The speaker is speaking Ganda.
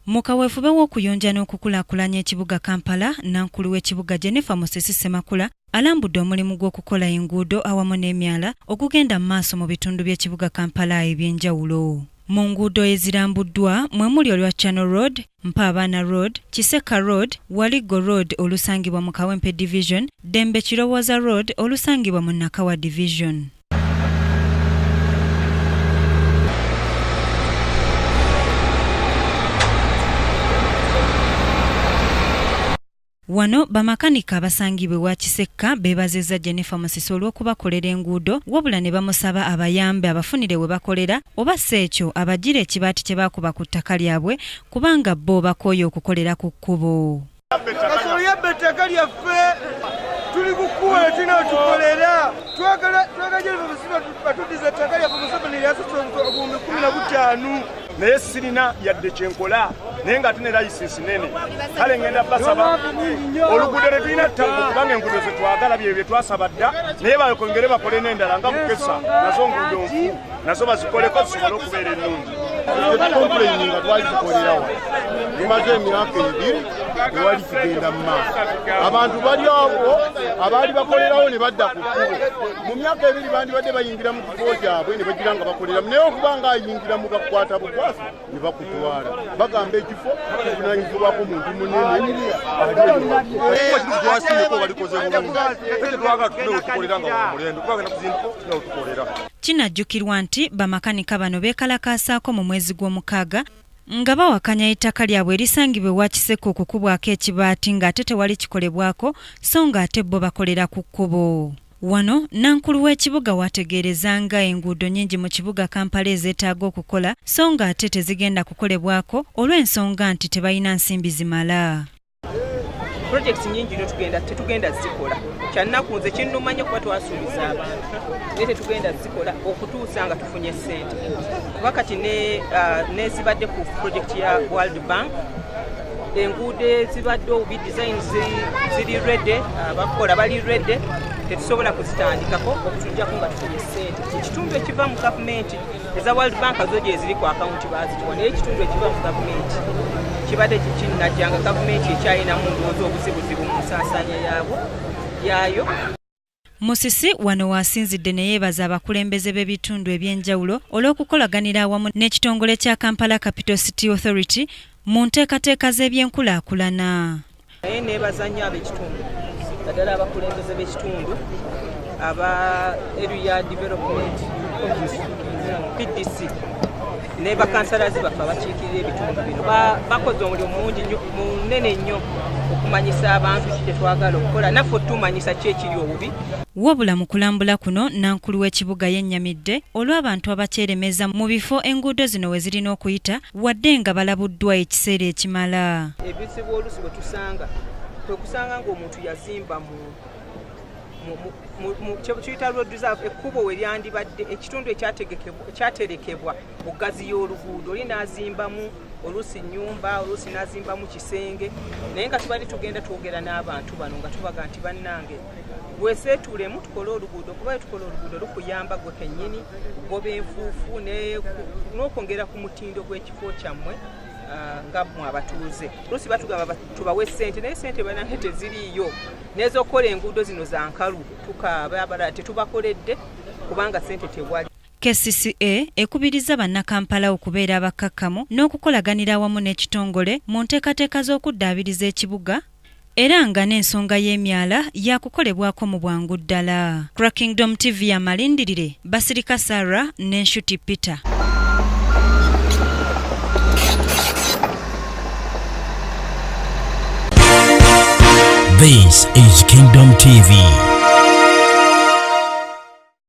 Mu kaweefube w'okuyonja n'okukulaakulanya ekibuga Kampala, nankulu w'ekibuga Jennifer Musisi Ssemakula alambudde omulimu gw'okukola enguudo awamu n'emyala okugenda mu maaso mu bitundu by'ekibuga Kampala eby'enjawulo. Mu nguudo ezirambuddwa mwe muli olwa Channel Road, Mpaabana Road, Kiseka Road, Waligo Road olusangibwa mu Kawempe Division, Dembe Kirowooza Road olusangibwa mu Nakawa Division. Wano bamakanika abasangibwe wa Kiseka beebazizza Jennifer Musisi olw'okubakolera enguudo wabula ne bamusaba abayambe abafunire we bakolera oba ssekyo abagira ekibaati kye baakuba ku ttaka lyabwe kubanga bo bakooye okukolera ku kkubo. Kasolo yabba ettaka lyaffe tuli kukuwa tulina otukolera twagala batuddiza ettaka lyaffe Museveni lyasasula obuwumbi 15 naye sirina yadde kyenkola naye nga tune layisinsi nene kale ngenda basaba oluguudo ne tulina ttaka kubanga enguudo ze twagala bye twasaba dda naye bakongere bakole n'endala nga Mukesa nazo nguudo nfu nazo bazikoleko zisobole okubeera ennungi. Kompleni nga twali tukolerawo limaze emyaka 2 tewali kigenda mu maaso. Abantu bali awo abaali bakolerawo ne badda ku kkubo. Mu myaka 2 bandibadde bayingira mu kifo kyabwe ne bagira nga bakoleramu naye okubanga ayingira mu bakwata bukwasi ne bakutwala bagamba ekifo kivunanyizibwako muntu munene kinajjukirwa nti bamakanika bano beekalakaasaako mu mwezi gw'omukaaga nga bawakanya ettaka lyabwe erisangibwe wa Kiseka okukubwako ekibaati ng'ate tewali kikolebwako so ng'ate bo bakolera ku kkubo. Wano nankulu w'ekibuga wategeereza nga enguudo nnyingi mu kibuga Kampala ezeetaaga okukola so ng'ate tezigenda kukolebwako olw'ensonga nti tebalina nsimbi zimala. Projects nyingi tetugenda zikola kyannaku nze kinnumanye kuba twasuubiza abantu naye tetugenda zikola okutuusa nga tufunye ssente kuba kati nezibadde ku project ya World Bank enguudo ezibadde obubi designs ziri ready abakola bali ready tetusobola kuzitandikako okutujjako nga tufunye ssente. Ekitundu ekiva mu gavumenti eza World Bank zo gye ziri ku akawunti bazituwa naye ekitundu ekiva mu gavumenti kibadde kikinnajjanga gavumenti ekyalinamu ndowooza obuzibuzibu mu nsaasaanya yayo. Musisi wano wasinzidde ne yeebaza abakulembeze b'ebitundu eby'enjawulo olw'okukolaganira awamu n'ekitongole kya Kampala Capital City Authority mu nteekateeka z'ebyenkulaakulana. Naye neebaza nnyo ab'ekitundu naddala abakulembeze b'ekitundu aba Area Development PDC ne bakansalazi baffe abakiikirira ebitundu bino bakoze omulimu munene nnyo okumanyisa abantu kye twagala okukola naffe tumanyisa ki ekiri obubi. Wabula mu kulambula kuno nankulu w'ekibuga yennyamidde olw'abantu abakyeremeza mu bifo enguudo zino we zirina okuyita wadde nga balabuddwa ekiseera ekimala. Ebizibu oluusi bwe tusanga kwe kusanga ng'omuntu yazimba mu kiyita road reserve ekkubo we lyandibadde ekitundu ekyaterekebwa ogazi y'oluguudo oli n'azimbamu oluusi nnyumba oluusi n'azimbamu kisenge naye nga tubali tugenda twogera n'abantu bano nga tubaga nti bannange weeseetuulemu tukole oluguudo kuba tukola oluguudo lukuyamba gwe kennyini kugoba enfuufu n'okwongera ku mutindo gw'ekifo kyammwe nga mmwe abatuuze. Oluusi batugamba tubawe ssente naye ssente banange teziriiyo n'ez'okukola enguudo zino za nkalu tukaaba abalala tetubakoledde kubanga ssente tewali. KCCA ekubiriza bannakampala okubeera abakkakkamu n'okukolaganira awamu n'ekitongole mu nteekateeka z'okuddaabiriza ekibuga era nga n'ensonga y'emyala yakukolebwako mu bwangu ddala. Kingdom TV amalindirire Basirika Sarah n'Enshuti Peter. This is Kingdom TV.